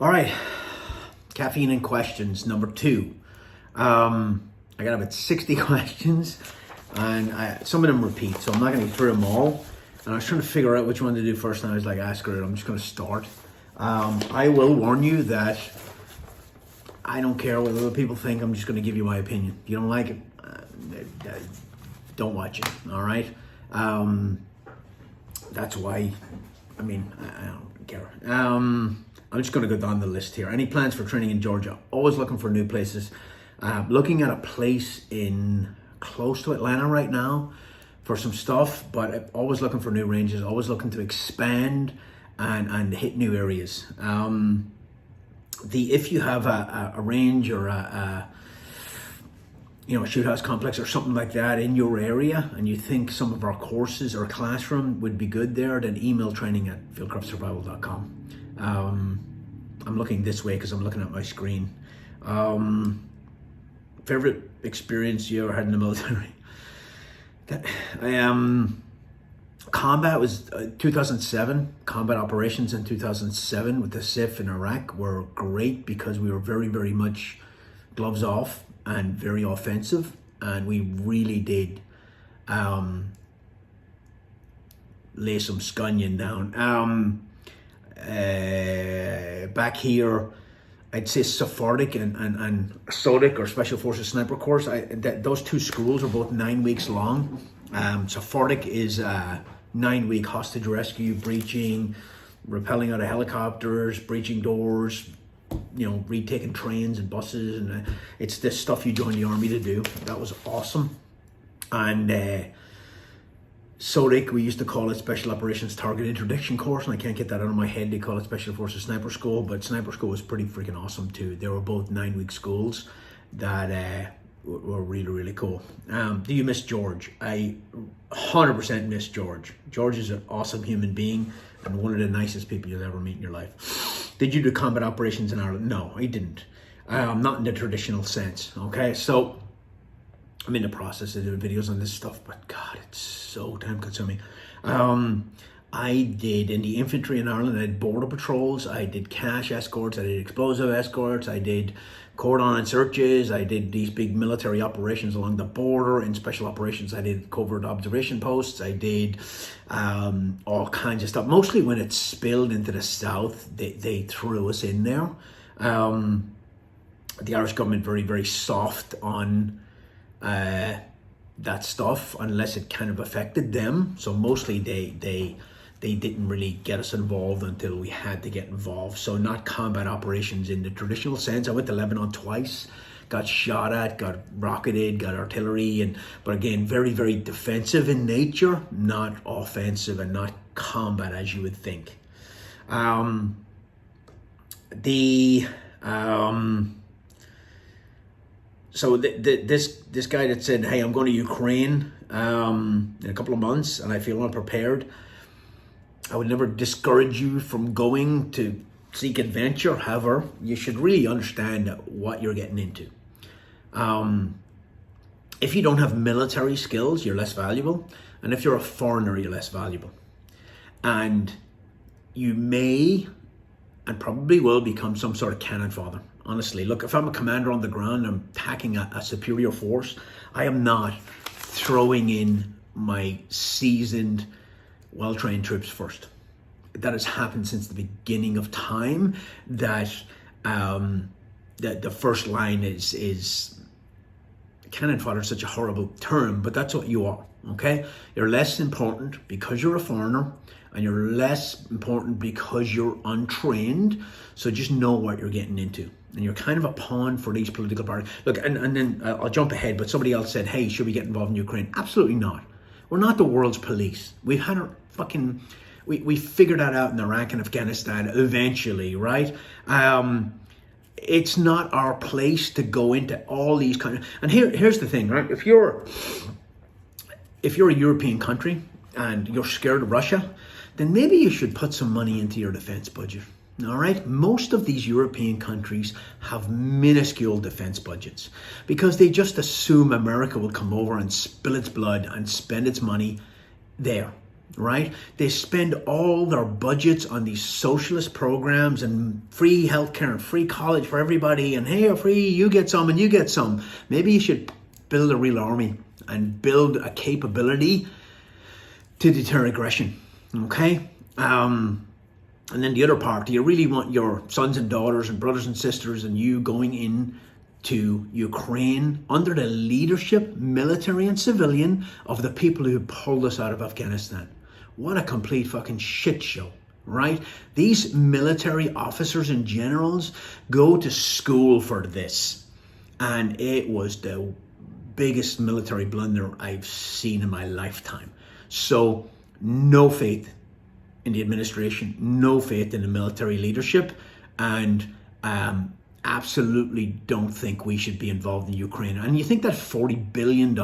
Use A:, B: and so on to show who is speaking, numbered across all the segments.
A: All right, Caffeine Questions number 2. I got about 60 questions, and some of them repeat, so I'm not going to go through them all. And I was trying to figure out which one to do first, and I was like, screw it, I'm just going to start. I will warn you that I don't care what other people think. I'm just going to give you my opinion. If you don't like it, don't watch it, all right? That's why, I don't care. I'm just going to go down the list here. Any plans for training in Georgia? Always looking for new places. Looking at a place in close to Atlanta right now for some stuff, but always looking for new ranges, always looking to expand and hit new areas. If you have a range or a shoot house complex or something like that in your area, and you think some of our courses or classroom would be good there, then email training@fieldcraftsurvival.com. I'm looking this way because I'm looking at my screen. Favorite experience you ever had in the military? Combat was 2007. Combat operations in 2007 with the SIF in Iraq were great because we were very, very much gloves off and very offensive, and we really did lay some scunion down. Back here, I'd say Sephardic and SODIC, or Special Forces Sniper Course. Those two schools are both 9 weeks long. Sephardic is 9-week hostage rescue, breaching, rappelling out of helicopters, breaching doors, retaking trains and buses, and it's this stuff you join the army to do. That was awesome. And SODIC, we used to call it Special Operations Target Introduction Course, and I can't get that out of my head. They call it Special Forces Sniper School, but Sniper School was pretty freaking awesome too. They were both 9-week schools that were really, really cool. Do you miss George? I 100% miss George. George is an awesome human being and one of the nicest people you'll ever meet in your life. Did you do combat operations in Ireland? No, I didn't. Not in the traditional sense, okay? So I'm in the process of doing videos on this stuff, but God, it's so time consuming. I did in the infantry in Ireland, I did border patrols, I did cash escorts, I did explosive escorts, I did cordon and searches, I did these big military operations along the border. In special operations, I did covert observation posts, I did all kinds of stuff. Mostly when it spilled into the south, they threw us in there. The Irish government very, very soft on that stuff unless it kind of affected them. So mostly they didn't really get us involved until we had to get involved. So not combat operations in the traditional sense. I went to Lebanon twice, got shot at, got rocketed, got artillery, but again, very, very defensive in nature, not offensive and not combat as you would think. So this guy that said, hey, I'm going to Ukraine in a couple of months and I feel unprepared. I would never discourage you from going to seek adventure. However, you should really understand what you're getting into. If you don't have military skills, you're less valuable. And if you're a foreigner, you're less valuable. And you may and probably will become some sort of cannon fodder. Honestly, look, if I'm a commander on the ground, I'm attacking a superior force, I am not throwing in my seasoned, well-trained troops first. That has happened since the beginning of time, that the first line is cannon fodder is such a horrible term, but that's what you are, okay? You're less important because you're a foreigner, and you're less important because you're untrained. So just know what you're getting into. And you're kind of a pawn for these political parties. Look, and then I'll jump ahead, but somebody else said, hey, should we get involved in Ukraine? Absolutely not. We're not the world's police. We've had our we figured that out in Iraq and Afghanistan eventually, right? It's not our place to go into all these kind of, and here's the thing, right? If you're a European country and you're scared of Russia, then maybe you should put some money into your defense budget. All right, most of these European countries have minuscule defense budgets because they just assume America will come over and spill its blood and spend its money there. right? They spend all their budgets on these socialist programs and free healthcare and free college for everybody, and hey, free, you get some and you get some. Maybe you should build a real army and build a capability to deter aggression, okay? And then the other part, do you really want your sons and daughters and brothers and sisters and you going in to Ukraine under the leadership, military and civilian, of the people who pulled us out of Afghanistan? What a complete fucking shit show, right? These military officers and generals go to school for this. And it was the biggest military blunder I've seen in my lifetime. So no faith in the administration, no faith in the military leadership, and absolutely don't think we should be involved in Ukraine. And you think that $40 billion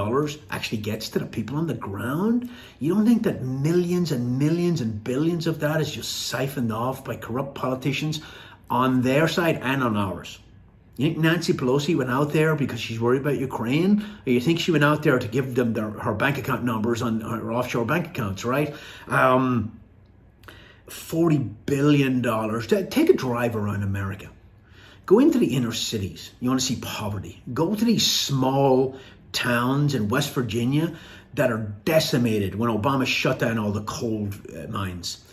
A: actually gets to the people on the ground? You don't think that millions and millions and billions of that is just siphoned off by corrupt politicians on their side and on ours? You think Nancy Pelosi went out there because she's worried about Ukraine? Or you think she went out there to give them her bank account numbers on her offshore bank accounts, right? $40 billion. Take a drive around America. Go into the inner cities. You want to see poverty. Go to these small towns in West Virginia that are decimated when Obama shut down all the coal mines.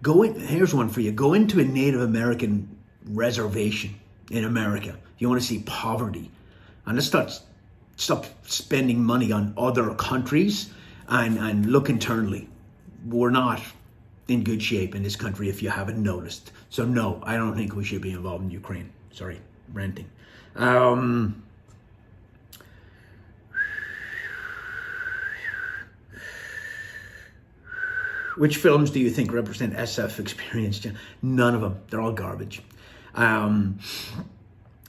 A: Here's one for you. Go into a Native American reservation in America. You want to see poverty. And let's stop spending money on other countries and look internally. We're not in good shape in this country, if you haven't noticed. So no, I don't think we should be involved in Ukraine. Sorry, ranting. Which films do you think represent SF experience? None of them. They're all garbage.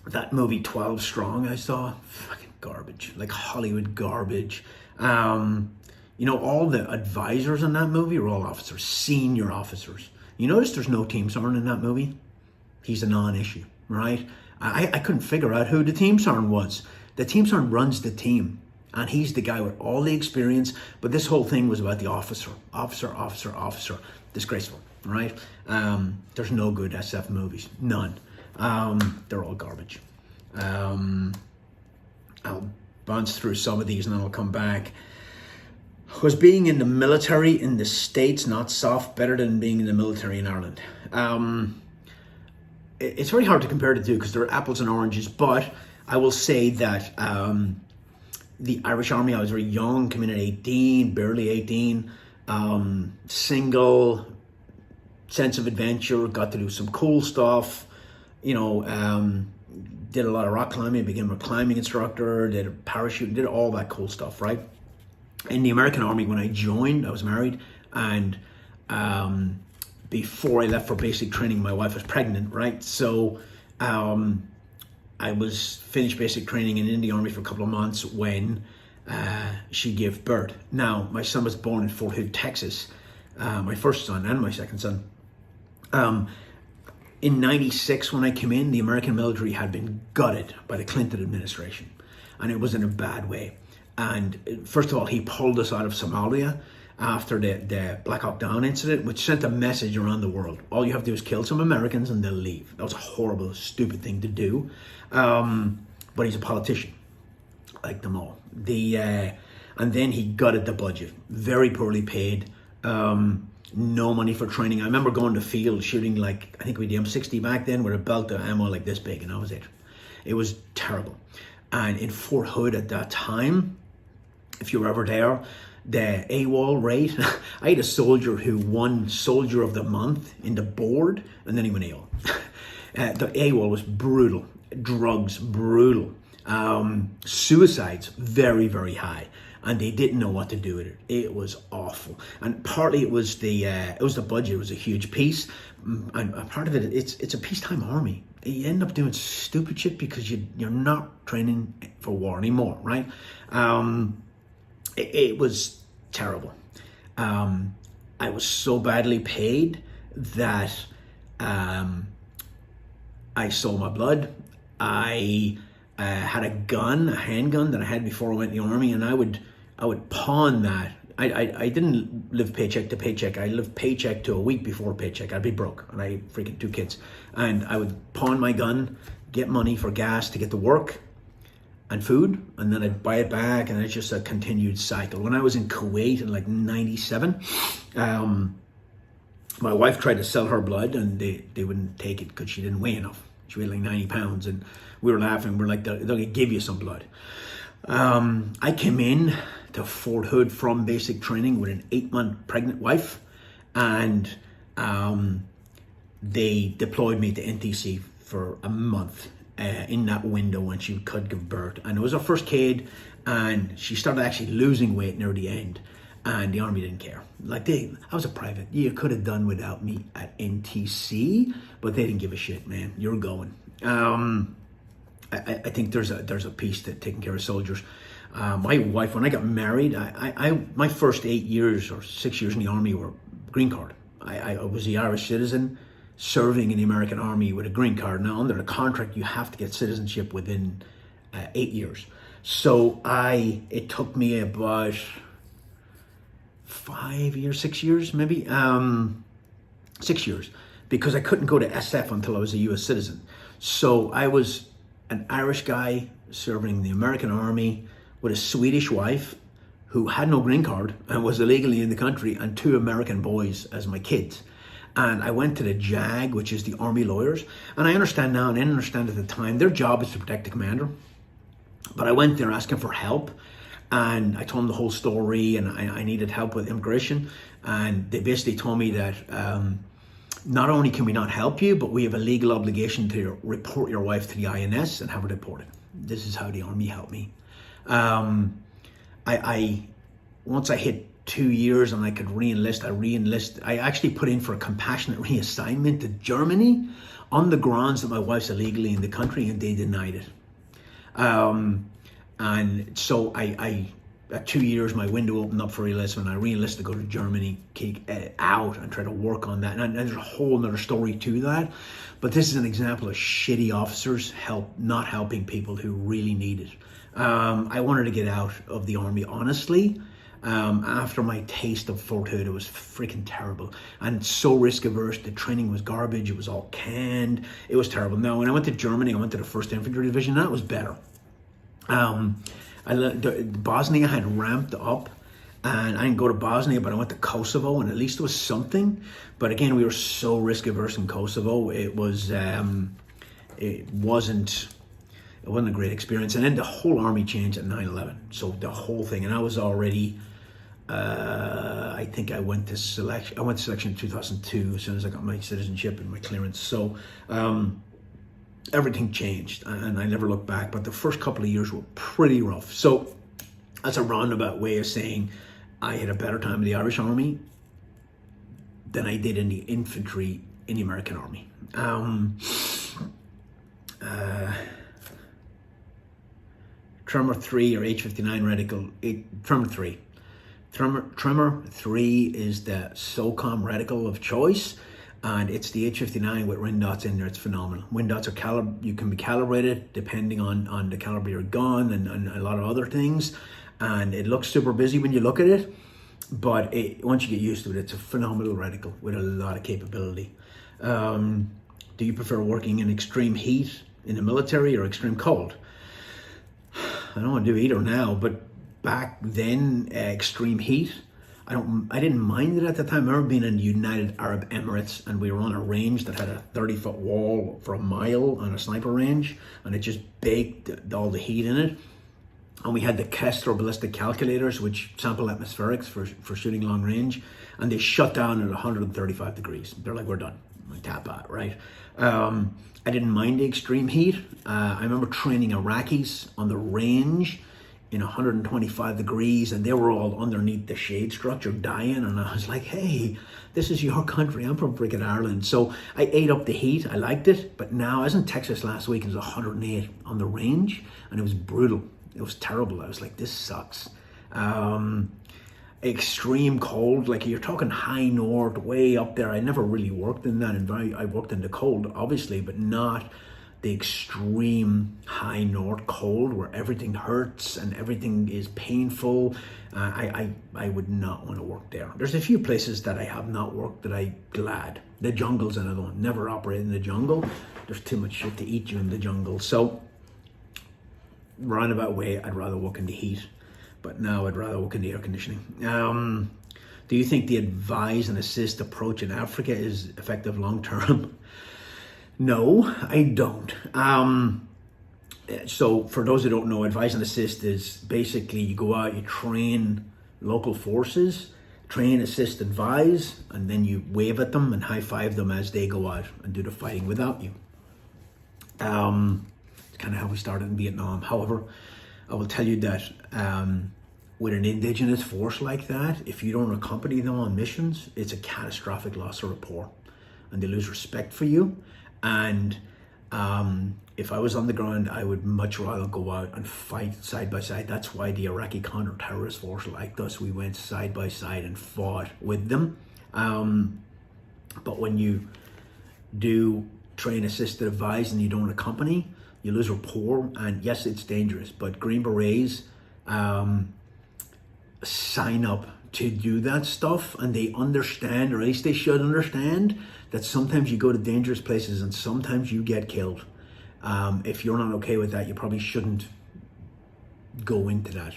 A: That movie 12 Strong I saw, fucking garbage. Like Hollywood garbage. You know, all the advisors in that movie are all officers, senior officers. You notice there's no team sergeant in that movie? He's a non-issue, right? I couldn't figure out who the team sergeant was. The team sergeant runs the team, and he's the guy with all the experience, but this whole thing was about the officer. Disgraceful, right? There's no good SF movies, none. They're all garbage. I'll bounce through some of these and then I'll come back. Was being in the military in the States, not soft, better than being in the military in Ireland? It's very hard to compare the two because they're apples and oranges, but I will say that the Irish Army, I was very young, came in at 18, barely 18, single, sense of adventure, got to do some cool stuff, you know, did a lot of rock climbing, became a climbing instructor, did a parachute, did all that cool stuff, right? In the American Army, when I joined, I was married, and before I left for basic training, my wife was pregnant, right? So I was finished basic training and in the Army for a couple of months when she gave birth. Now, my son was born in Fort Hood, Texas, my first son and my second son. In 96, when I came in, the American military had been gutted by the Clinton administration, and it was in a bad way. And first of all, he pulled us out of Somalia after the Black Hawk Down incident, which sent a message around the world. All you have to do is kill some Americans and they'll leave. That was a horrible, stupid thing to do. But he's a politician, like them all. And then he gutted the budget, very poorly paid, no money for training. I remember going to field shooting, like, I think we had the M60 back then with a belt of ammo like this big, and that was it. It was terrible. And in Fort Hood at that time, if you were ever there, the AWOL rate, I had a soldier who won Soldier of the Month in the board, and then he went AWOL. The AWOL was brutal. Drugs, brutal. Suicides, very, very high. And they didn't know what to do with it. It was awful. And partly it was the budget. It was a huge piece. And a part of it, it's a peacetime army. You end up doing stupid shit because you're not training for war anymore, right? It was terrible. I was so badly paid that I sold my blood. I had a gun, a handgun that I had before I went in the army, and I would pawn that I didn't live paycheck to paycheck. I lived paycheck to a week before paycheck. I'd be broke, and I had freaking 2 kids. And I would pawn my gun, get money for gas to get to work and food, and then I'd buy it back, and it's just a continued cycle. When I was in Kuwait in like 97, my wife tried to sell her blood, and they wouldn't take it because she didn't weigh enough. She weighed like 90 pounds, and we were laughing. We're like, they're gonna give you some blood. I came in to Fort Hood from basic training with an 8-month pregnant wife, and they deployed me to NTC for a month in that window when she could give birth. And it was her first kid, and she started actually losing weight near the end, and the Army didn't care. Like, I was a private. You could have done without me at NTC, but they didn't give a shit, man. You're going. I think there's a piece to taking care of soldiers. My wife, when I got married, my first 8 years or 6 years in the Army were green card. I was the Irish citizen serving in the American Army with a green card. Now, under the contract, you have to get citizenship within 8 years. So it took me about 5 years, 6 years, maybe 6 years, because I couldn't go to SF until I was a US citizen. So I was an Irish guy serving the American Army with a Swedish wife who had no green card and was illegally in the country, and 2 American boys as my kids. And I went to the JAG, which is the Army lawyers. And I understand now, and I didn't understand at the time, their job is to protect the commander. But I went there asking for help, and I told them the whole story, and I needed help with immigration. And they basically told me that not only can we not help you, but we have a legal obligation to report your wife to the INS and have her deported. This is how the Army helped me. Once I hit 2 years and I could re-enlist, I actually put in for a compassionate reassignment to Germany on the grounds that my wife's illegally in the country, and they denied it. And so at 2 years, my window opened up for re-enlistment. I re-enlisted to go to Germany, kick out, and try to work on that. And there's a whole other story to that. But this is an example of shitty officers not helping people who really need it. I wanted to get out of the Army, honestly. After my taste of Fort Hood, it was freaking terrible and so risk averse. The training was garbage. It was all canned. It was terrible. Now, when I went to Germany, I went to the 1st Infantry Division. That was better. Bosnia had ramped up, and I didn't go to Bosnia, but I went to Kosovo, and at least it was something. But again, we were so risk averse in Kosovo. It wasn't a great experience. And then the whole Army changed at 9/11. So the whole thing, and I was already, I think I went to selection in 2002 as soon as I got my citizenship and my clearance. So everything changed, and I never looked back. But the first couple of years were pretty rough. So that's a roundabout way of saying I had a better time in the Irish Army than I did in the infantry in the American Army. Tremor 3 or H59 reticle, Tremor 3. Tremor 3 is the SOCOM reticle of choice, and it's the H59 with ring dots in there. It's phenomenal. Ring dots are you can be calibrated depending on the caliber of your gun and a lot of other things, and it looks super busy when you look at it, but once you get used to it, it's a phenomenal reticle with a lot of capability. Do you prefer working in extreme heat in the military or extreme cold? I don't want to do either now, but back then, extreme heat, I didn't mind it at the time. I remember being in the United Arab Emirates, and we were on a range that had a 30-foot wall for a mile on a sniper range, and it just baked all the heat in it. And we had the Kessler ballistic calculators, which sample atmospherics for shooting long range, and they shut down at 135 degrees. They're like, we're done. We tap out, right? I didn't mind the extreme heat. I remember training Iraqis on the range in 125 degrees, and they were all underneath the shade structure dying, and I was like, hey, this is your country. I'm from freaking Ireland. So I ate up the heat. I liked it. But now, I was in Texas last week, and it was 108 on the range, and it was brutal. It was terrible. I was like, this sucks. Extreme cold, like you're talking high north, way up there. I never really worked in that environment. I worked in the cold, obviously, but not the extreme high north cold where everything hurts and everything is painful. I would not want to work there. There's a few places that I have not worked that I'm glad. The jungle's another one. Never operate in the jungle. There's too much shit to eat you in the jungle. So roundabout way, I'd rather work in the heat, but now I'd rather work in the air conditioning. Do you think the advise and assist approach in Africa is effective long term? No, I don't. So for those who don't know, advise and assist is basically you go out, you train local forces, train, assist, advise, and then you wave at them and high five them as they go out and do the fighting without you. It's kind of how we started in Vietnam. However, I will tell you that with an indigenous force like that, if you don't accompany them on missions, it's a catastrophic loss of rapport, and they lose respect for you. And if I was on the ground, I would much rather go out and fight side by side. That's why the Iraqi counter-terrorist force liked us. We went side by side and fought with them. But when you do train, assist, advise, and you don't accompany, you lose rapport. And yes, it's dangerous, but Green Berets sign up to do that stuff, and they understand, or at least they should understand, that sometimes you go to dangerous places and sometimes you get killed. If you're not okay with that, you probably shouldn't go into that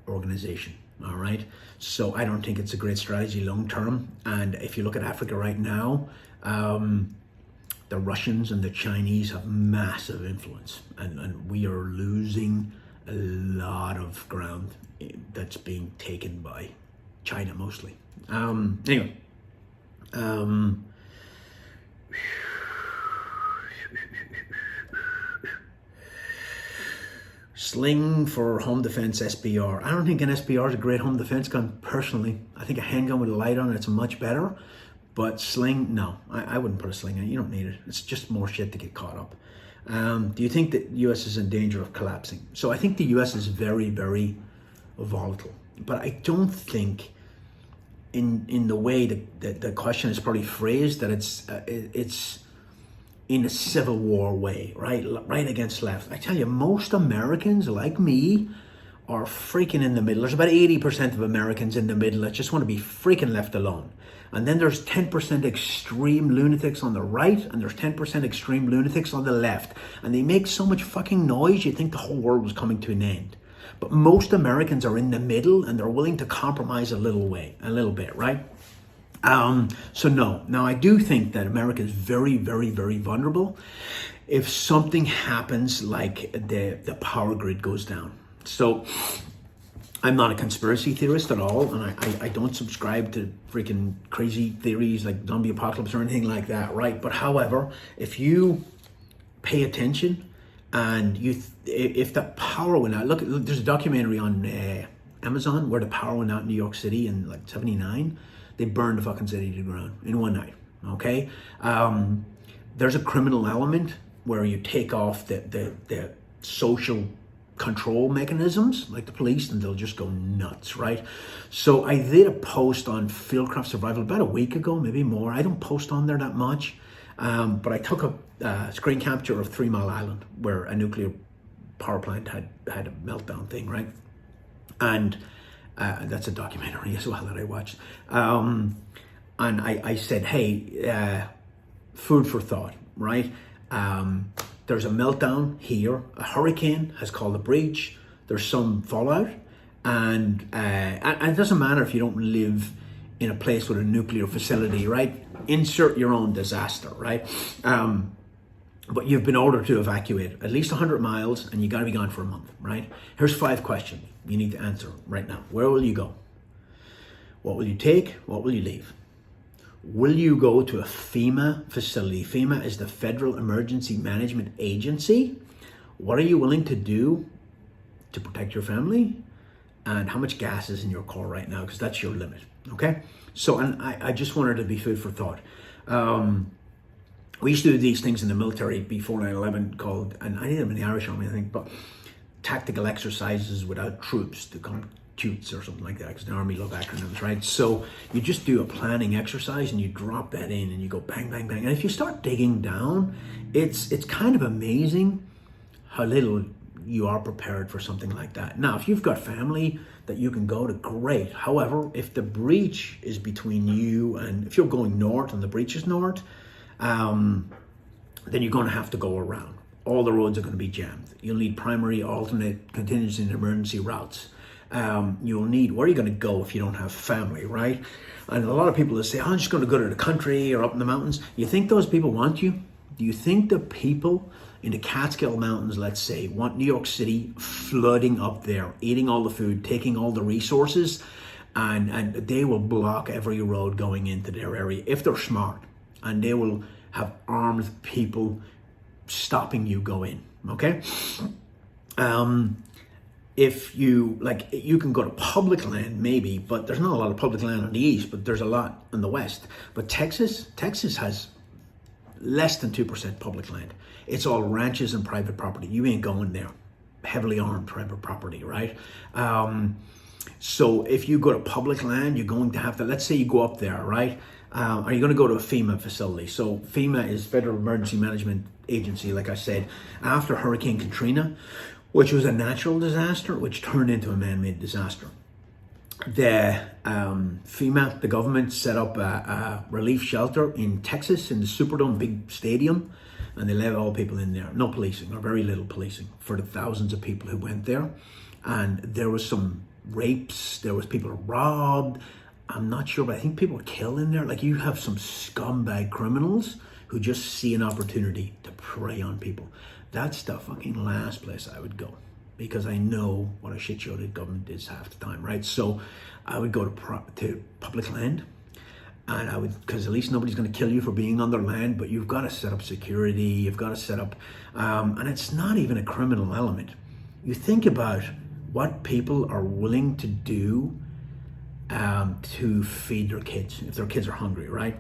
A: organization. All right. So I don't think it's a great strategy long term. And if you look at Africa right now, the Russians and the Chinese have massive influence, and we are losing a lot of ground that's being taken by China mostly. Anyway, sling for home defense SBR. I don't think an SBR is a great home defense gun personally. I think a handgun with a light on it's much better. But sling, no, I wouldn't put a sling in it. You don't need it. It's just more shit to get caught up. Do you think that U.S. is in danger of collapsing? So I think the U.S. is very, very volatile. But I don't think in the way that the question is probably phrased that it's in a civil war way, right against left. I tell you, most Americans like me are freaking in the middle. There's about 80% of Americans in the middle that just want to be freaking left alone. And then there's 10% extreme lunatics on the right, and there's 10% extreme lunatics on the left. And they make so much fucking noise, you think the whole world was coming to an end. But most Americans are in the middle, and they're willing to compromise a little bit, right? So no. Now, I do think that America is very, very, very vulnerable if something happens like the power grid goes down. So I'm not a conspiracy theorist at all, and I don't subscribe to freaking crazy theories like zombie apocalypse or anything like that, right? But however, if you pay attention and if the power went out, look, there's a documentary on Amazon where the power went out in New York City in like 79. They burned the fucking city to the ground in one night, okay? There's a criminal element where you take off the social control mechanisms like the police, and they'll just go nuts, right? So I did a post on Fieldcraft Survival about a week ago, maybe more. I don't post on there that much, but I took a screen capture of 3 Mile Island where a nuclear power plant had a meltdown thing, right? And that's a documentary as well that I watched. And I said, hey, food for thought, right? There's a meltdown here. A hurricane has caused a breach. There's some fallout. And it doesn't matter if you don't live in a place with a nuclear facility, right? Insert your own disaster, right? But you've been ordered to evacuate at least 100 miles and you got to be gone for a month, right? Here's 5 questions you need to answer right now. Where will you go? What will you take? What will you leave? Will you go to a FEMA facility? FEMA is the Federal Emergency Management Agency. What are you willing to do to protect your family? And how much gas is in your car right now? Because that's your limit, okay? So, and I just wanted to be food for thought. We used to do these things in the military before 9/11 called, and I did them in the Irish Army, I think, but tactical exercises without troops to come JUTS or something like that, because the Army love acronyms, right? So you just do a planning exercise and you drop that in and you go bang, bang, bang. And if you start digging down, it's kind of amazing how little you are prepared for something like that. Now, if you've got family that you can go to, great. However, if the breach is between you and if you're going north and the breach is north, then you're going to have to go around. All the roads are going to be jammed. You'll need primary, alternate, contingency, and emergency routes. You'll need, where are you going to go if you don't have family, right? And a lot of people will say, I'm just going to go to the country or up in the mountains. You think those people want you? Do you think the people in the Catskill Mountains, let's say, want New York City flooding up there, eating all the food, taking all the resources, and they will block every road going into their area if they're smart, and they will have armed people stopping you go in, okay? If you, like, you can go to public land maybe, but there's not a lot of public land on the east, but there's a lot on the west. But Texas has less than 2% public land. It's all ranches and private property. You ain't going there. Heavily armed private property, right? So if you go to public land, you're going to have to, let's say you go up there, right? Are you going to go to a FEMA facility? So FEMA is Federal Emergency Management Agency, like I said, after Hurricane Katrina, which was a natural disaster, which turned into a man-made disaster. The FEMA, the government, set up a relief shelter in Texas in the Superdome big stadium, and they let all people in there. No policing, or very little policing, for the thousands of people who went there. And there was some rapes, there was people robbed. I'm not sure, but I think people were killed in there. Like, you have some scumbag criminals who just see an opportunity to prey on people. That's the fucking last place I would go, because I know what a shit show the government is half the time, right? So I would go to public land, and I would, because at least nobody's going to kill you for being on their land, but you've got to set up security, you've got to set up, and it's not even a criminal element. You think about what people are willing to do to feed their kids, if their kids are hungry, right?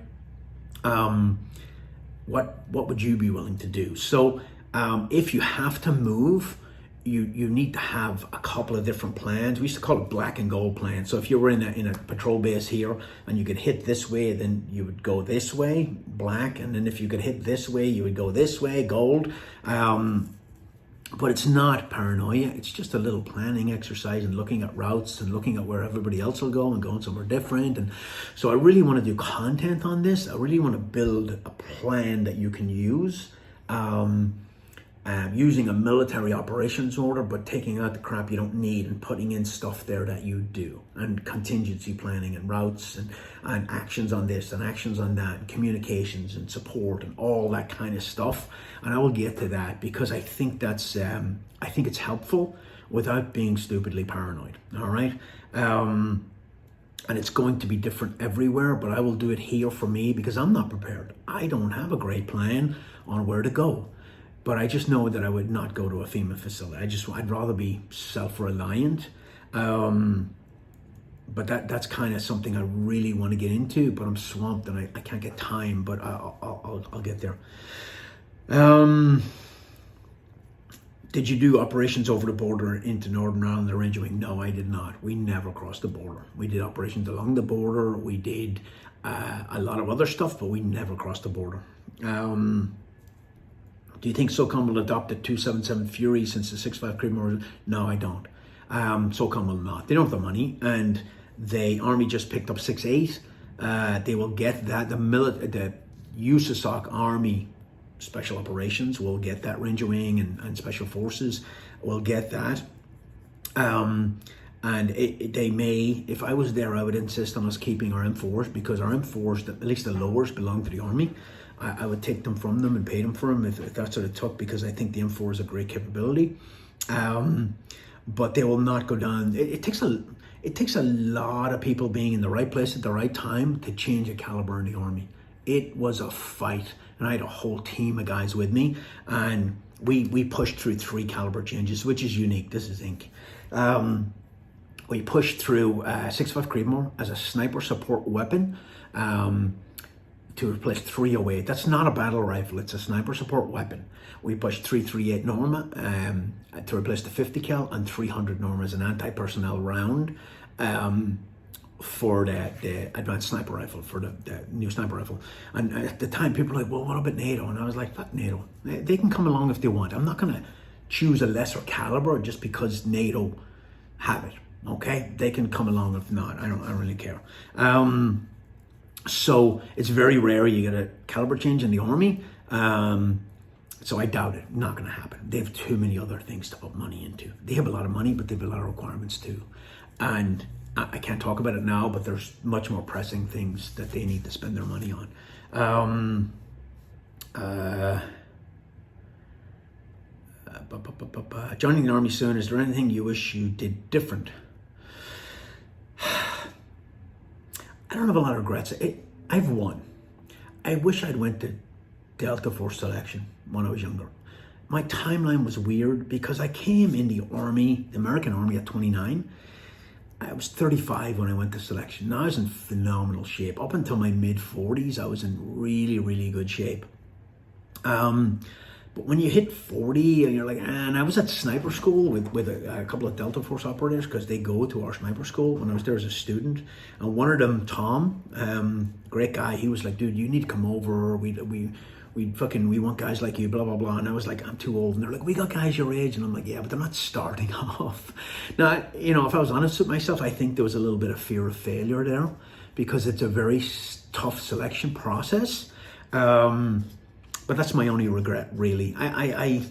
A: What would you be willing to do? So if you have to move, you need to have a couple of different plans. We used to call it black and gold plan. So if you were in a patrol base here and you could hit this way, then you would go this way, black. And then if you could hit this way, you would go this way, gold. But it's not paranoia. It's just a little planning exercise and looking at routes and looking at where everybody else will go and going somewhere different. And so I really want to do content on this. I really want to build a plan that you can use. Using a military operations order, but taking out the crap you don't need and putting in stuff there that you do, and contingency planning and routes and actions on this and actions on that, and communications and support and all that kind of stuff. And I will get to that, because I think that's I think it's helpful without being stupidly paranoid. All right. And it's going to be different everywhere, but I will do it here for me, because I'm not prepared. I don't have a great plan on where to go. But I just know that I would not go to a FEMA facility. I'd rather be self-reliant. But that's kind of something I really want to get into, but I'm swamped and I can't get time, but I'll get there. Did you do operations over the border into Northern Ireland and Range Wing? No, I did not. We never crossed the border. We did operations along the border. We did a lot of other stuff, but we never crossed the border. Do you think SOCOM will adopt the 277 Fury since the 6.5 Creedmoor? No, I don't. SOCOM will not. They don't have the money, and the Army just picked up 6.8. They will get that. The USASOC Army Special Operations will get that. Ranger Wing and Special Forces will get that. And they may, if I was there, I would insist on us keeping our M4s, because our M4s, at least the lowers, belong to the Army. I would take them from them and pay them for them if that's what it took, because I think the M4 is a great capability. But they will not go down. It takes a lot of people being in the right place at the right time to change a caliber in the Army. It was a fight, and I had a whole team of guys with me, and we pushed through 3 caliber changes, which is unique. This is Inc. We pushed through 6.5 Creedmoor as a sniper support weapon. to replace 308. That's not a battle rifle, it's a sniper support weapon. We pushed 338 Norma to replace the 50 cal, and 300 Norma as an anti-personnel round for the advanced sniper rifle, for the new sniper rifle. And at the time, people were like, well, what about NATO? And I was like, fuck NATO. They can come along if they want. I'm not going to choose a lesser caliber just because NATO have it, okay? They can come along if not. I don't really care. So it's very rare you get a caliber change in the army. So I doubt it. Not going to happen. They have too many other things to put money into. They have a lot of money, but they have a lot of requirements too. And I can't talk about it now, but there's much more pressing things that they need to spend their money on. Joining the army soon, is there anything you wish you did different? I don't have a lot of regrets. I've won. I wish I'd went to Delta Force selection when I was younger. My timeline was weird because I came in the army, the American army, at 29. I was 35 when I went to selection. Now I was in phenomenal shape. Up until my mid-40s, I was in really, really good shape. But when you hit 40 and you're like, and I was at sniper school with a couple of Delta Force operators, because they go to our sniper school when I was there as a student. And one of them, Tom, great guy, he was like, dude, you need to come over. We want guys like you, blah, blah, blah. And I was like, I'm too old. And they're like, we got guys your age. And I'm like, yeah, but they're not starting off. Now, if I was honest with myself, I think there was a little bit of fear of failure there, because it's a very tough selection process. But that's my only regret, really. I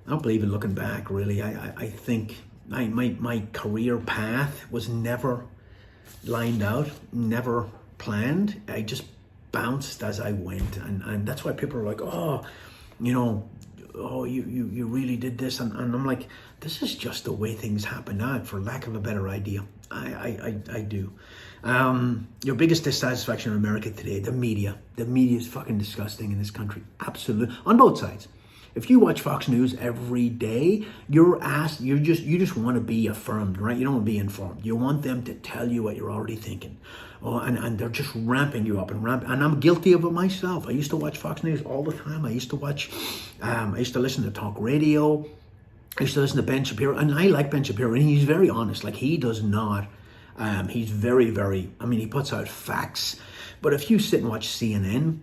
A: don't believe in looking back, really. I think my career path was never lined out, never planned. I just bounced as I went, and that's why people are like, you really did this, and I'm like, this is just the way things happen now, for lack of a better idea. I do. Your biggest dissatisfaction in America today, the media. The media is fucking disgusting in this country. Absolutely. On both sides. If you watch Fox News every day, you just want to be affirmed, right? You don't want to be informed. You want them to tell you what you're already thinking. Oh, and they're just ramping you up and I'm guilty of it myself. I used to watch Fox News all the time. I used to listen to talk radio. I used to listen to Ben Shapiro, and I like Ben Shapiro, and he's very honest. Like, he does not, he's very, very, he puts out facts. But if you sit and watch CNN,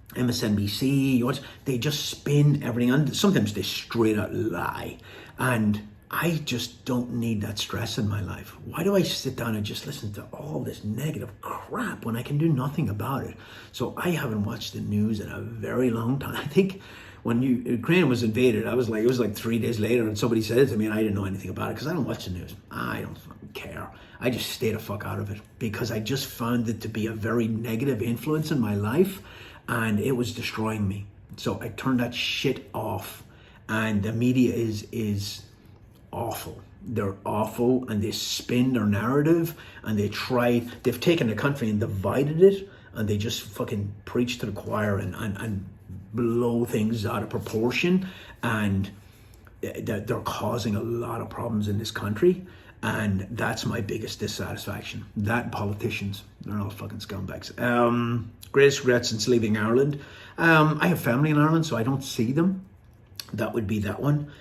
A: MSNBC, they just spin everything, and sometimes they straight out lie. And I just don't need that stress in my life. Why do I sit down and just listen to all this negative crap when I can do nothing about it? So I haven't watched the news in a very long time. I think when Ukraine was invaded, it was like 3 days later, and somebody said it to me, and I didn't know anything about it because I don't watch the news. I don't fucking care. I just stay the fuck out of it, because I just found it to be a very negative influence in my life, and it was destroying me. So I turned that shit off, and the media is awful. They're awful, and they spin their narrative, and they've taken the country and divided it, and they just fucking preach to the choir and blow things out of proportion, and they're causing a lot of problems in this country, and that's my biggest dissatisfaction. That politicians, they're all fucking scumbags. Greatest regrets since leaving Ireland. I have family in Ireland, so I don't see them. That would be that one.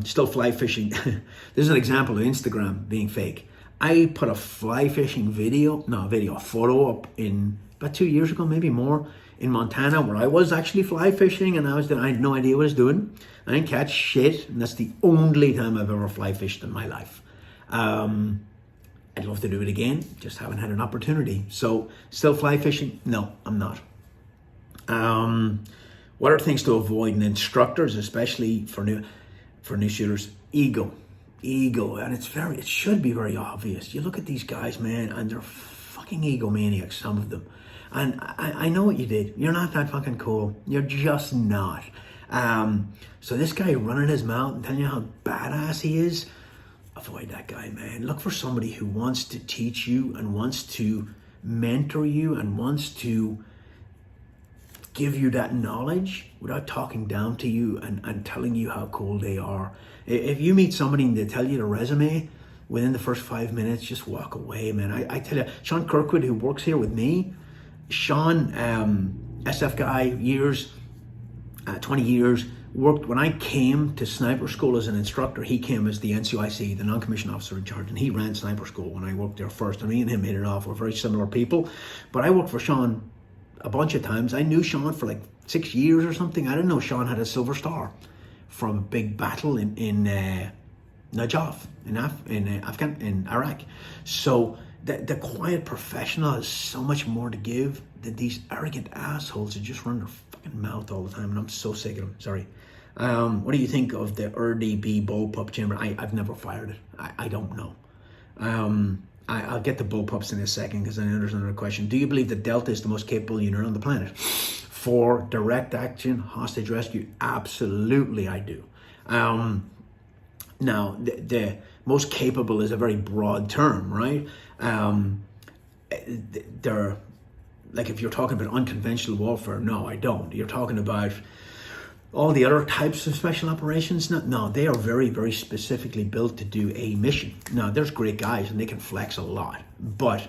A: Still fly fishing. This is an example of Instagram being fake. I put a fly fishing a photo up in about 2 years ago, maybe more, in Montana, where I was actually fly fishing, and I had no idea what I was doing. I didn't catch shit, and that's the only time I've ever fly fished in my life. I'd love to do it again, just haven't had an opportunity. So, still fly fishing? No, I'm not. What are things to avoid in instructors, especially for new shooters? Ego, and it should be very obvious. You look at these guys, man, and they're fucking egomaniacs, some of them. And I know what you did. You're not that fucking cool. You're just not. So this guy running his mouth and telling you how badass he is, avoid that guy, man. Look for somebody who wants to teach you and wants to mentor you and wants to give you that knowledge without talking down to you and telling you how cool they are. If you meet somebody and they tell you the resume, within the first 5 minutes, just walk away, man. I tell you, Sean Kirkwood, who works here with me, Sean, SF guy, years, 20 years, worked when I came to sniper school as an instructor. He came as the NCOIC, the non-commissioned officer in charge, and he ran sniper school when I worked there first. And me and him hit it off. We're very similar people. But I worked for Sean a bunch of times. I knew Sean for like 6 years or something. I didn't know Sean had a silver star from a big battle in Najaf in Iraq. So the quiet professional has so much more to give than these arrogant assholes who just run their fucking mouth all the time, and I'm so sick of them. Sorry. What do you think of the RDB Bullpup chamber? I've never fired it. I don't know. I'll get the Bullpups in a second because I know there's another question. Do you believe that Delta is the most capable unit on the planet for direct action hostage rescue? Absolutely, I do. Now, the most capable is a very broad term, right? They're like, if you're talking about unconventional warfare, no, I don't. You're talking about all the other types of special operations. No, they are very, very specifically built to do a mission. Now, there's great guys and they can flex a lot, but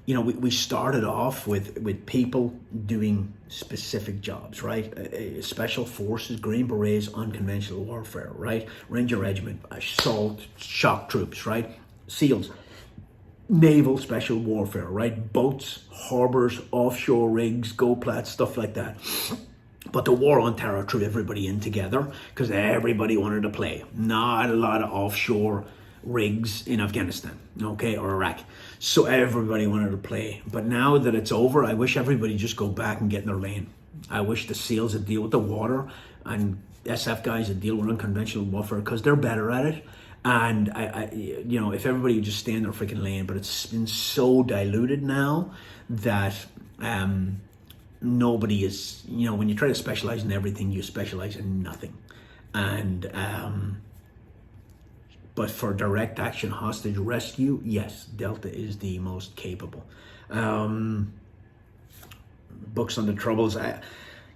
A: we started off with people doing specific jobs, right? Special forces, Green Berets, unconventional warfare, right? Ranger Regiment, assault, shock troops, right? SEALs, naval special warfare, right? Boats, harbors, offshore rigs, GoPlats, stuff like that. But the war on terror threw everybody in together because everybody wanted to play. Not a lot of offshore rigs in Afghanistan, okay, or Iraq. So everybody wanted to play. But now that it's over, I wish everybody just go back and get in their lane. I wish the SEALs would deal with the water and SF guys would deal with unconventional warfare because they're better at it. And if everybody would just stay in their freaking lane, but it's been so diluted now that nobody is, when you try to specialize in everything, you specialize in nothing. And but for direct action hostage rescue, yes, Delta is the most capable. Books on the Troubles, I've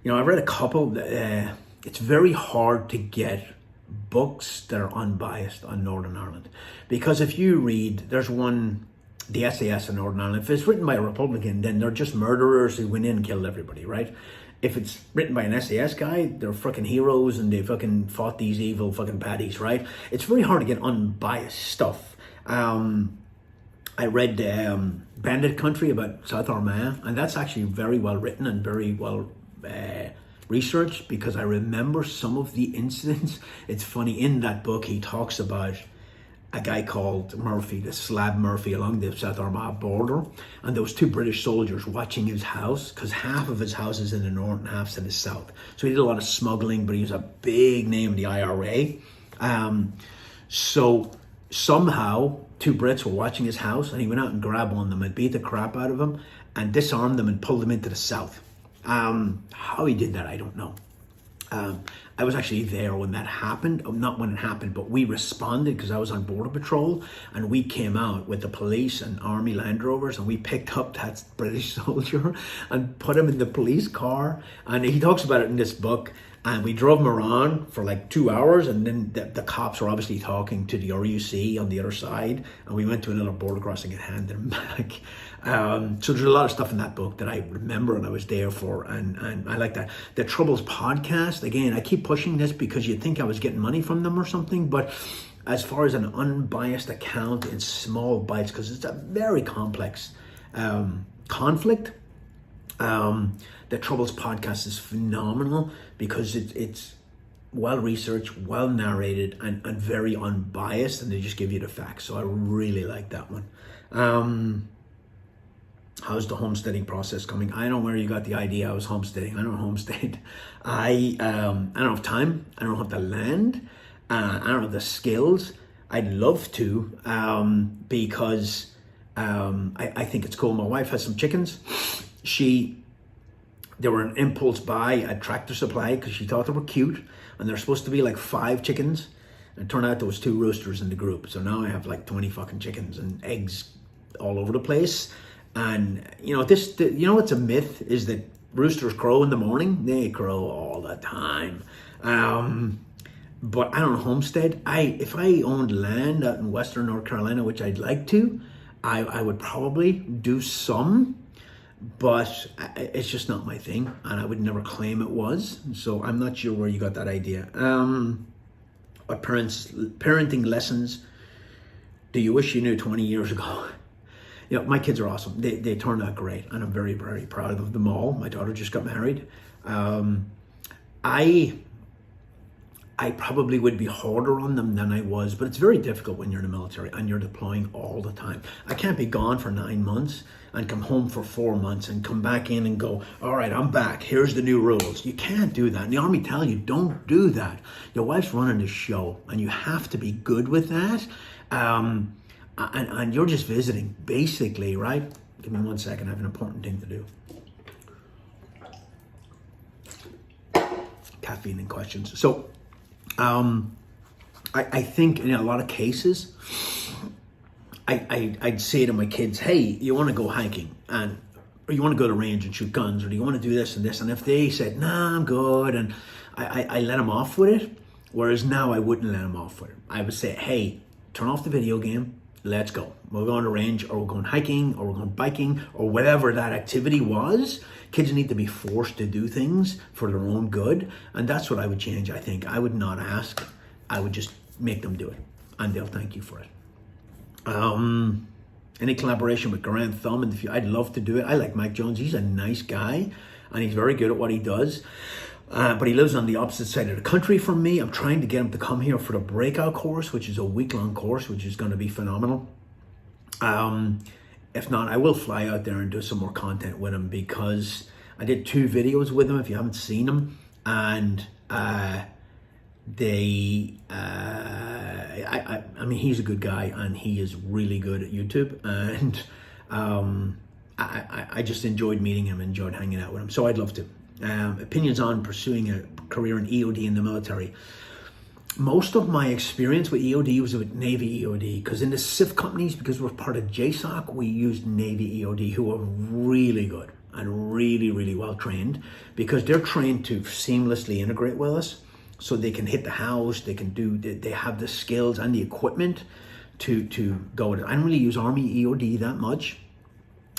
A: read a couple. It's very hard to get books that are unbiased on Northern Ireland, because if you read, there's one, the SAS in Northern Ireland, if it's written by a Republican, then they're just murderers who went in and killed everybody, right? If it's written by an SAS guy, they're fucking heroes and they fucking fought these evil fucking baddies, right? It's very hard to get unbiased stuff. I read Bandit Country about South Armagh, and that's actually very well written and very well researched, because I remember some of the incidents. It's funny, in that book he talks about a guy called Murphy, the Slab Murphy, along the South Armagh border, and there was two British soldiers watching his house, because half of his house is in the north and half's in the south. So he did a lot of smuggling, but he was a big name in the IRA. So somehow two Brits were watching his house, and he went out and grabbed one of them and beat the crap out of them and disarmed them and pulled them into the south. How he did that, I don't know. I was actually there when that happened. Not when it happened, but we responded because I was on border patrol, and we came out with the police and army Land Rovers, and we picked up that British soldier and put him in the police car. And he talks about it in this book. And we drove him around for like 2 hours, and then the cops were obviously talking to the RUC on the other side, and we went to another border crossing and handed him back. So there's a lot of stuff in that book that I remember and I was there for, and I like that. The Troubles podcast, again, I keep pushing this because you'd think I was getting money from them or something, but as far as an unbiased account in small bites, because it's a very complex conflict, the Troubles podcast is phenomenal because it's well researched, well narrated, and very unbiased, and they just give you the facts. So I really like that one. How's the homesteading process coming? I don't know where you got the idea I was homesteading. I don't homestead. I don't have time. I don't have the land. I don't have the skills. I'd love to because I think it's cool. My wife has some chickens. They were an impulse buy at Tractor Supply because she thought they were cute, and they're supposed to be like 5 chickens. And it turned out there was 2 roosters in the group. So now I have like 20 fucking chickens and eggs all over the place. And what's a myth is that roosters crow in the morning. They crow all the time. But I don't homestead. If I owned land out in Western North Carolina, which I'd like to, I would probably do some. but it's just not my thing, and I would never claim it was. So I'm not sure where you got that idea. What parenting lessons do you wish you knew 20 years ago? You know, my kids are awesome. They turned out great, and I'm very, very proud of them all. My daughter just got married. I probably would be harder on them than I was, but it's very difficult when you're in the military and you're deploying all the time. I can't be gone for 9 months and come home for 4 months and come back in and go, all right, I'm back. Here's the new rules. You can't do that. And the Army tell you, don't do that. Your wife's running the show, and you have to be good with that. And you're just visiting, basically, right? Give me 1 second. I have an important thing to do. Caffeine Questions. So, I think in a lot of cases, I'd say to my kids, hey, you want to go hiking, or you want to go to range and shoot guns, or do you want to do this and this? And if they said, nah, I'm good, and I let them off with it, whereas now I wouldn't let them off with it. I would say, hey, turn off the video game, let's go. We're going to range, or we're going hiking, or we're going biking, or whatever that activity was. Kids need to be forced to do things for their own good, and that's what I would change, I think. I would not ask, I would just make them do it, and they'll thank you for it. Any collaboration with Grand Thumb in the future? I'd love to do it. I like Mike Jones. He's a nice guy, and he's very good at what he does. But he lives on the opposite side of the country from me. I'm trying to get him to come here for the breakout course, which is a week-long course, which is going to be phenomenal. If not, I will fly out there and do some more content with him, because I did 2 videos with him, if you haven't seen them, and I mean, he's a good guy, and he is really good at YouTube, and I just enjoyed meeting him, enjoyed hanging out with him, so I'd love to. Opinions on pursuing a career in EOD in the military. Most of my experience with EOD was with Navy EOD, because in the CIF companies, because we're part of JSOC, we used Navy EOD, who are really good and really, really well trained, because they're trained to seamlessly integrate with us, so they can hit the house, they have the skills and the equipment to go with it. I don't really use Army EOD that much,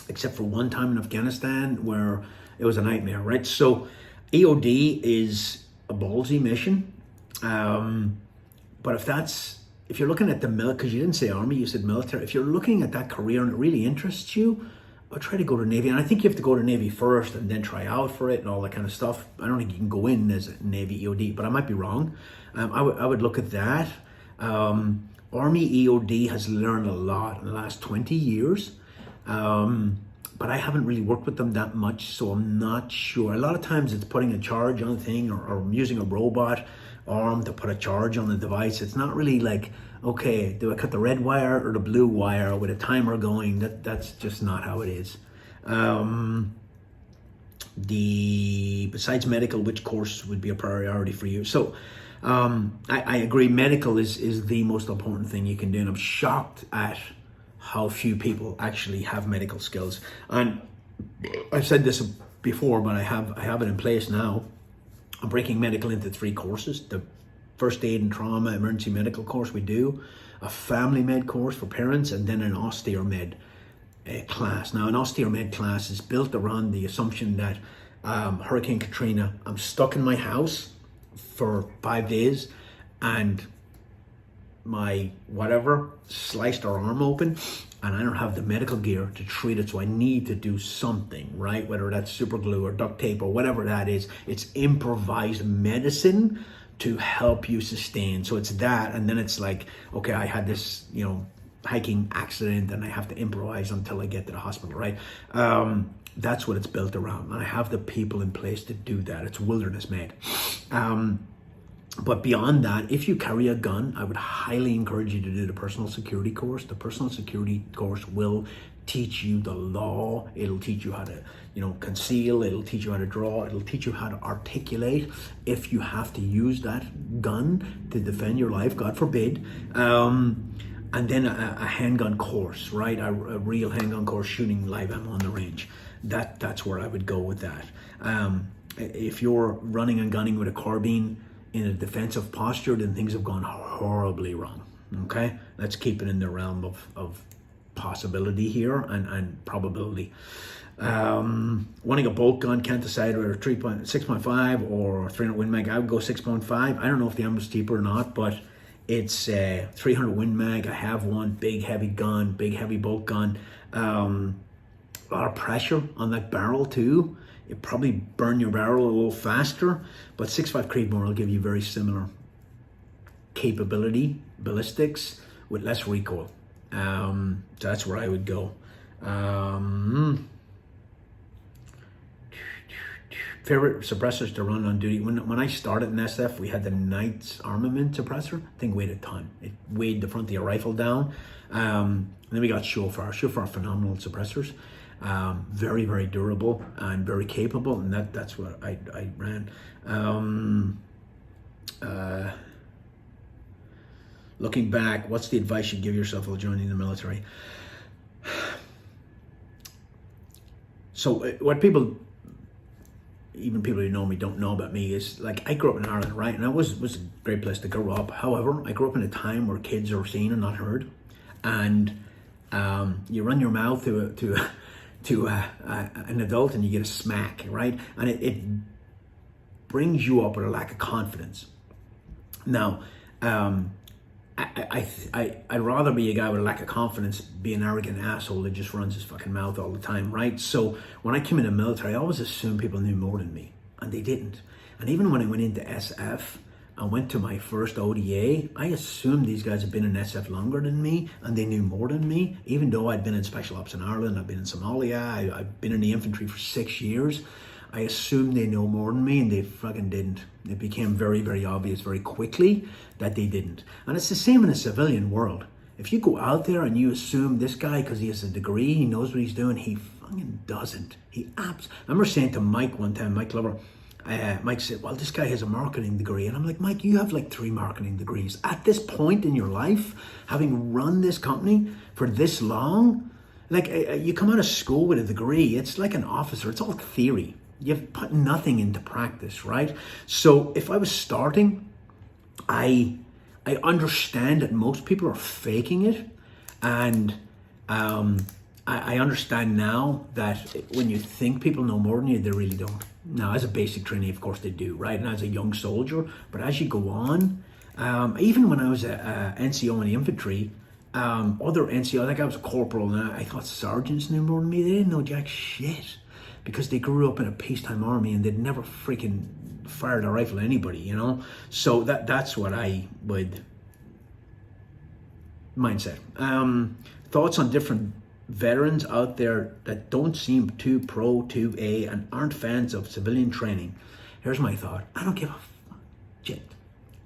A: except for one time in Afghanistan where it was a nightmare, right? So EOD is a ballsy mission. But if you're looking at the because you didn't say Army, you said military. If you're looking at that career and it really interests you, I'll try to go to Navy. And I think you have to go to Navy first and then try out for it and all that kind of stuff. I don't think you can go in as a Navy EOD, but I might be wrong. I would look at that. Army EOD has learned a lot in the last 20 years. But I haven't really worked with them that much, so I'm not sure. A lot of times it's putting a charge on a thing, or using a robot arm to put a charge on the device. It's not really like, okay, do I cut the red wire or the blue wire with a timer going? That's just not how it is. Besides medical, which course would be a priority for you? So I agree, medical is the most important thing you can do, and I'm shocked at how few people actually have medical skills. And I've said this before, but I have it in place now. I'm breaking medical into 3 courses. The first aid and trauma emergency medical course we do, a family med course for parents, and then an osteomed class. Now, an osteomed class is built around the assumption that Hurricane Katrina, I'm stuck in my house for 5 days, and my whatever sliced her arm open, and I don't have the medical gear to treat it, so I need to do something, right? Whether that's super glue or duct tape or whatever that is, it's improvised medicine to help you sustain. So it's that, and then it's like, okay, I had this, hiking accident, and I have to improvise until I get to the hospital, right? That's what it's built around, and I have the people in place to do that. It's wilderness made. But beyond that, if you carry a gun, I would highly encourage you to do the personal security course. The personal security course will teach you the law. It'll teach you how to, conceal. It'll teach you how to draw. It'll teach you how to articulate if you have to use that gun to defend your life, God forbid. And then a handgun course, right? A real handgun course, shooting live ammo on the range. That's where I would go with that. If you're running and gunning with a carbine in a defensive posture, then things have gone horribly wrong. Okay, let's keep it in the realm of possibility here and probability. Wanting a bolt gun, can't decide whether 6.5 or 300 Win Mag. I would go 6.5. I don't know if the ammo's cheaper or not, but it's 300 Win Mag. I have one, big heavy gun, big heavy bolt gun. A lot of pressure on that barrel too. It probably burn your barrel a little faster, but 6.5 Creedmoor will give you very similar capability, ballistics, with less recoil. So that's where I would go. Favorite suppressors to run on duty. When I started in SF, we had the Knight's armament suppressor. I think weighed a ton. It weighed the front of your rifle down. And then we got Shofar. Shofar, phenomenal suppressors. Very, very durable and very capable. And that's what I ran. Looking back, what's the advice you give yourself while joining the military? So what people, even people who know me don't know about me, is like I grew up in Ireland, right? And that was a great place to grow up. However, I grew up in a time where kids are seen and not heard. And you run your mouth to an adult and you get a smack, right? And it brings you up with a lack of confidence. Now, I'd rather be a guy with a lack of confidence, be an arrogant asshole that just runs his fucking mouth all the time, right? So when I came in the military, I always assumed people knew more than me, and they didn't. And even when I went into SF and went to my first ODA, I assumed these guys had been in SF longer than me, and they knew more than me, even though I'd been in Special Ops in Ireland, I've been in Somalia, I've been in the infantry for 6 years. I assumed they know more than me, and they fucking didn't. It became very, very obvious very quickly that they didn't. And it's the same in the civilian world. If you go out there and you assume this guy, because he has a degree, he knows what he's doing, he fucking doesn't. I remember saying to Mike one time, Mike Glover, Mike said, well, this guy has a marketing degree. And I'm like, Mike, you have like 3 marketing degrees. At this point in your life, having run this company for this long, like you come out of school with a degree, it's like an officer, it's all theory. You've put nothing into practice, right? So if I was starting, I understand that most people are faking it. And I understand now that when you think people know more than you, they really don't. Now, as a basic trainee, of course they do, right? And as a young soldier, but as you go on, even when I was a NCO in the infantry, other NCO, like I was a corporal, and I thought sergeants knew more than me. They didn't know jack shit, because they grew up in a peacetime army and they'd never freaking fired a rifle at anybody, you know? So that's what I would mindset. Thoughts on different veterans out there that don't seem too pro 2A and aren't fans of civilian training. Here's my thought. I don't give a shit.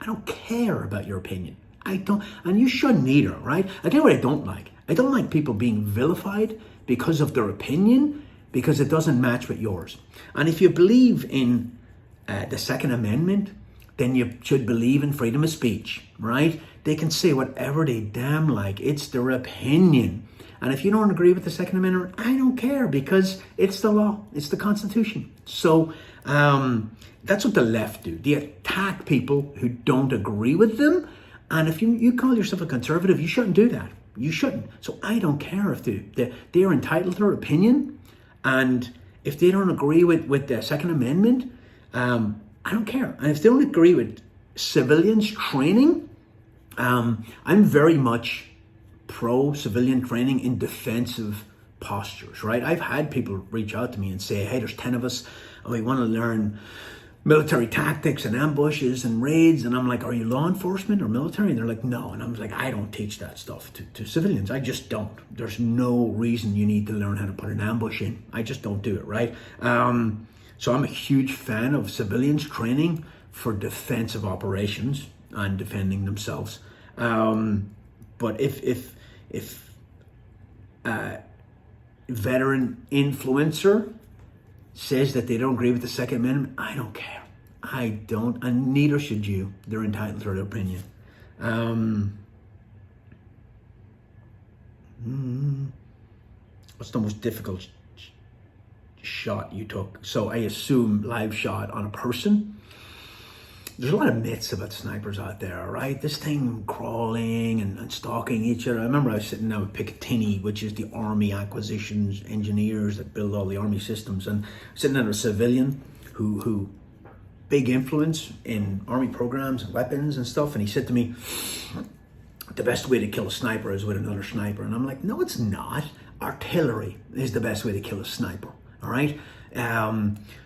A: I don't care about your opinion. I don't, and you shouldn't either, right? I tell you what I don't like. I don't like people being vilified because of their opinion, because it doesn't match with yours. And if you believe in the Second Amendment, then you should believe in freedom of speech, right? They can say whatever they damn like. It's their opinion. And if you don't agree with the Second Amendment, I don't care, because it's the law. It's the Constitution. So that's what the left do. They attack people who don't agree with them. And if you call yourself a conservative, you shouldn't do that. You shouldn't. So I don't care if they're entitled to their opinion. And if they don't agree with the Second Amendment, I don't care. And if they don't agree with civilians training, I'm very much pro-civilian training in defensive postures, right? I've had people reach out to me and say, hey, there's 10 of us and we want to learn military tactics and ambushes and raids. And I'm like, are you law enforcement or military? And they're like, no. And I'm like, I don't teach that stuff to civilians. I just don't. There's no reason you need to learn how to put an ambush in. I just don't do it, right? So I'm a huge fan of civilians training for defensive operations and defending themselves. But if veteran influencer says that they don't agree with the Second Amendment, I don't care. I don't, and neither should you. They're entitled to their opinion. What's the most difficult shot you took? So I assume live shot on a person. there's a lot of myths about snipers out there, right? This thing crawling and stalking each other. I remember I was sitting down with Picatinny, which is the Army Acquisitions Engineers that build all the Army systems, and sitting down with a civilian who big influence in Army programs and weapons and stuff, and he said to me, the best way to kill a sniper is with another sniper. And I'm like, no, it's not. Artillery is the best way to kill a sniper, all right?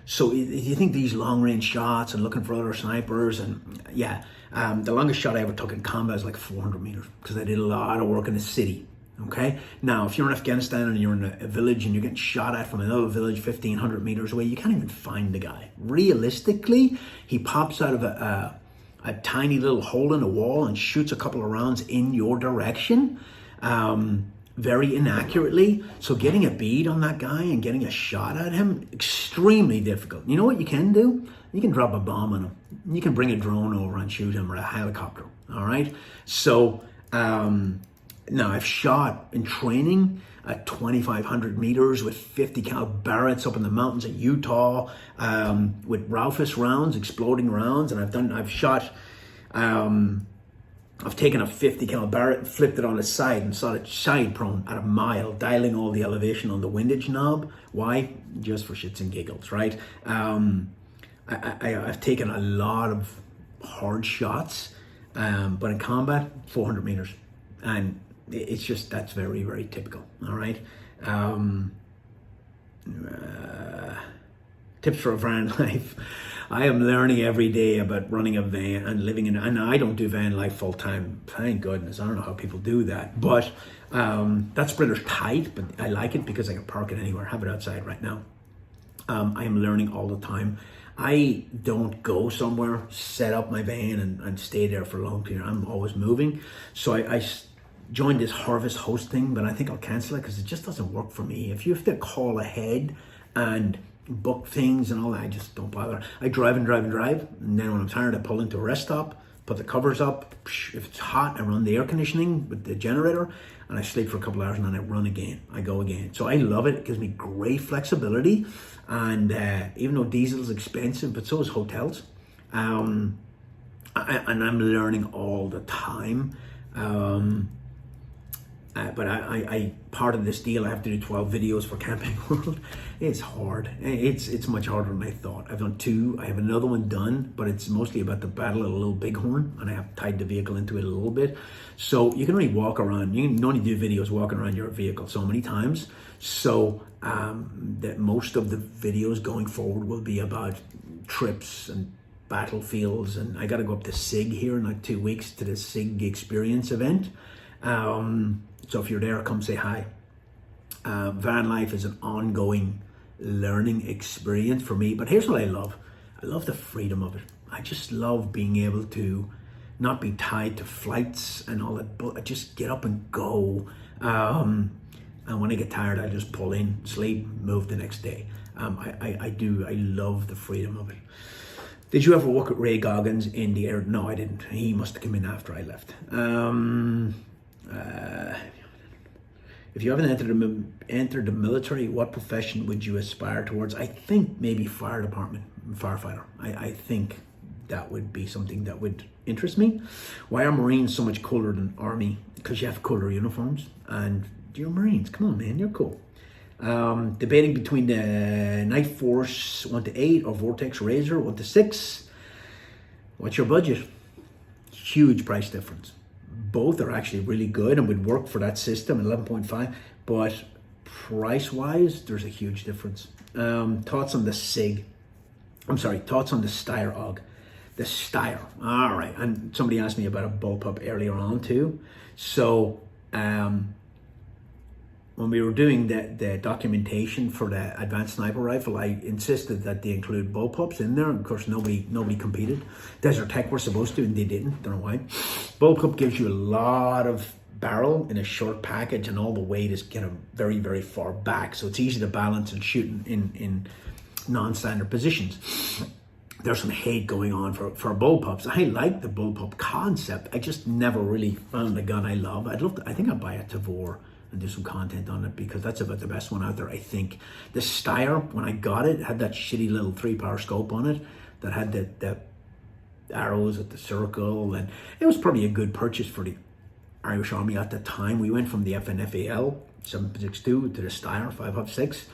A: So you think these long range shots and looking for other snipers, and the longest shot I ever took in combat is like 400 meters, because I did a lot of work in the city. Okay, now if you're in Afghanistan and you're in a village and you're getting shot at from another village 1,500 meters away, you can't even find the guy. Realistically, he pops out of a tiny little hole in the wall and shoots a couple of rounds in your direction, very inaccurately. So getting a bead on that guy and getting a shot at him, extremely difficult. You know what you can do? You can drop a bomb on him. You can bring a drone over and shoot him, or a helicopter, all right? So now I've shot in training at 2,500 meters with 50 cal Barretts up in the mountains of Utah, with Raufoss rounds, exploding rounds, and I've taken a 50 cal Barrett and flipped it on its side and shot it side prone at a mile, dialing all the elevation on the windage knob. Why? Just for shits and giggles, right? I've taken a lot of hard shots, but in combat, 400 meters, and it's just, that's very, very typical. All right. Tips for a van life. I am learning every day about running a van and living in, and I don't do van life full time. Thank goodness. I don't know how people do that, but that splitter's tight, but I like it because I can park it anywhere. I have it outside right now. I am learning all the time. I don't go somewhere, set up my van and stay there for a long period. I'm always moving. So I joined this Harvest Host thing, but I think I'll cancel it because it just doesn't work for me. If you have to call ahead and book things and all that, I just don't bother. I drive, and then when I'm tired, I pull into a rest stop, put the covers up. If it's hot, I run the air conditioning with the generator, and I sleep for a couple hours, and then I run again. I go again. So I love it. It gives me great flexibility, and even though diesel is expensive, but so is hotels. And I'm learning all the time. But I part of this deal, I have to do 12 videos for Camping World. It's hard. It's much harder than I thought. I've done 2. I have another one done, but it's mostly about the Battle of the Little Bighorn, and I have tied the vehicle into it a little bit. So you can only walk around. You can only do videos walking around your vehicle so many times. So that most of the videos going forward will be about trips and battlefields, and I got to go up to SIG here in like 2 weeks to the SIG experience event. So if you're there, come say hi. Van life is an ongoing learning experience for me, but here's what I love. I love the freedom of it. I just love being able to not be tied to flights and all that, but just get up and go. And when I get tired, I just pull in, sleep, move the next day. I love the freedom of it. Did you ever work with Ray Goggins in the air? No, I didn't. He must have come in after I left. If you haven't entered the military, what profession would you aspire towards? I think maybe fire department, firefighter. I think that would be something that would interest me. Why are Marines so much cooler than Army? Because you have cooler uniforms, and you're Marines. Come on, man, you're cool. Debating between the Night Force 1-8 or Vortex Razor 1-6. What's your budget? Huge price difference. Both are actually really good and would work for that system, 11.5, but price-wise, there's a huge difference. Thoughts on the SIG? Thoughts on the Steyr AUG. The Steyr, all right. And somebody asked me about a Bullpup earlier on too. So, when we were doing the documentation for the advanced sniper rifle, I insisted that they include bullpups in there. Of course, nobody competed. Desert Tech were supposed to, and they didn't. Don't know why. Bullpup gives you a lot of barrel in a short package, and all the weight is kind of very, very far back. So it's easy to balance and shoot in non-standard positions. There's some hate going on for bullpups. I like the bullpup concept. I just never really found the gun I love. I think I'd buy a Tavor and do some content on it, because that's about the best one out there, I think. The Steyr, when I got it, had that shitty little 3-power scope on it that had the arrows at the circle, and it was probably a good purchase for the Irish Army at the time. We went from the FNFAL 7.62 to the Steyr 5.6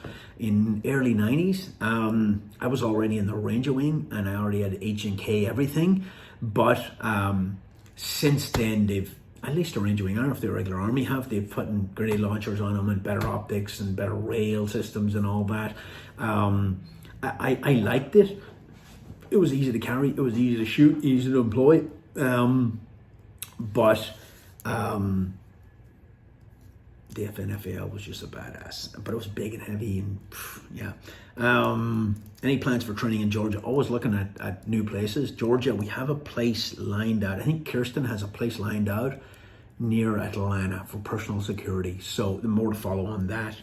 A: in early 90s. I was already in the Ranger Wing, and I already had H&K everything, but since then they've, at least the Ranger Wing, I don't know if the regular Army have, they've put in grenade launchers on them and better optics and better rail systems and all that. I liked it. It was easy to carry, it was easy to shoot, easy to employ, but the FNFAL was just a badass, but it was big and heavy, and yeah. Any plans for training in Georgia? Always looking at new places. Georgia, we have a place lined out. I think Kirsten has a place lined out near Atlanta for personal security. So the more to follow on that.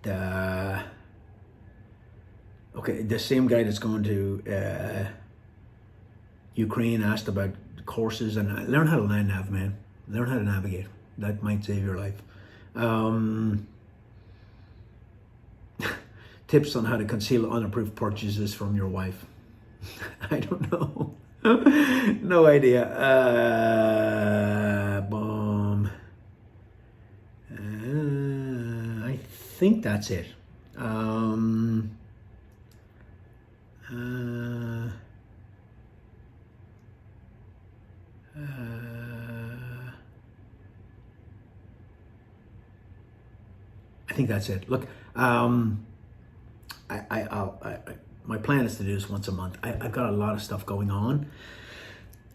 A: The same guy that's going to Ukraine asked about courses, and learn how to land nav, man. Learn how to navigate. That might save your life. Tips on how to conceal unapproved purchases from your wife. I don't know. No idea. I think that's it. I think that's it. Look, my plan is to do this once a month. I've got a lot of stuff going on.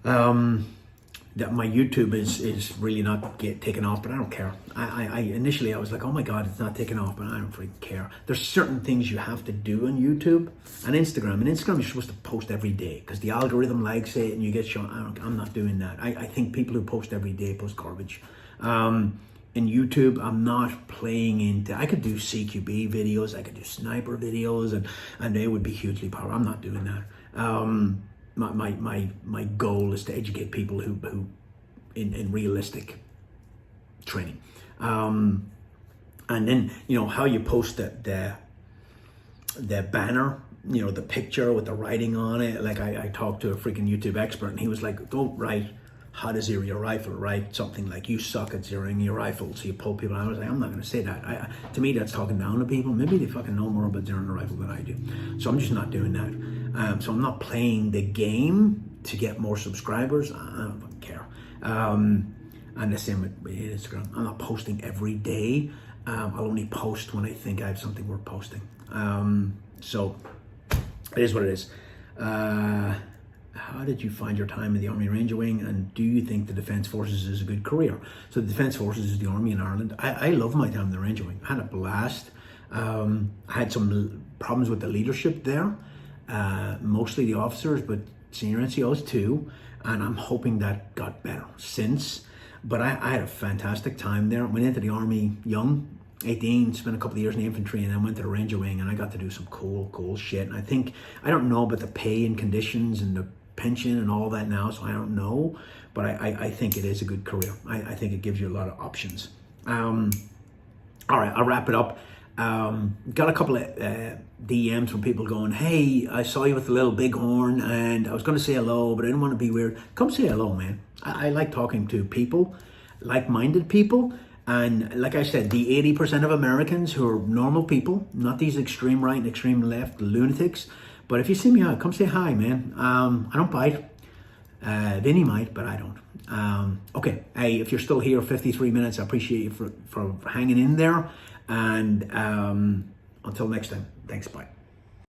A: That my YouTube is really not taking off, but I don't care. Initially I was like, oh my God, it's not taking off, but I don't freaking care. There's certain things you have to do on YouTube and Instagram. And Instagram, you're supposed to post every day because the algorithm likes it and you get shown. I'm not doing that. I think people who post every day post garbage. In YouTube, I'm not playing into, I could do CQB videos, I could do sniper videos, and they would be hugely powerful. I'm not doing that. My goal is to educate people who in realistic training. And then, how you post the banner, the picture with the writing on it. Like I talked to a freaking YouTube expert, and he was like, don't write how to zero your rifle, write something like you suck at zeroing your rifle, so you pull people. And I was like, I'm not going to say that. To me, that's talking down to people. Maybe they fucking know more about zeroing a rifle than I do. So I'm just not doing that. So I'm not playing the game to get more subscribers. I don't fucking care. And the same with Instagram. I'm not posting every day. I'll only post when I think I have something worth posting. So it is what it is. How did you find your time in the Army Ranger Wing, and do you think the Defence Forces is a good career? So the Defence Forces is the Army in Ireland. I love my time in the Ranger Wing. I had a blast. I had some problems with the leadership there, mostly the officers, but senior NCOs too, and I'm hoping that got better since. But I had a fantastic time there. Went into the Army young, 18, spent a couple of years in the infantry, and then went to the Ranger Wing, and I got to do some cool shit. And I don't know about the pay and conditions and the pension and all that now, so I don't know, but I think it is a good career. I think it gives you a lot of options. All right, I'll wrap it up. Got a couple of DMs from people going, hey, I saw you with the little bighorn, and I was going to say hello, but I didn't want to be weird. Come say hello, man. I like talking to people, like-minded people. And like I said, the 80% of Americans who are normal people, not these extreme right and extreme left lunatics. But if you see me out, come say hi, man. I don't bite. Vinny might, but I don't. Okay, hey, if you're still here 53 minutes, I appreciate you for hanging in there. And until next time, thanks, bye.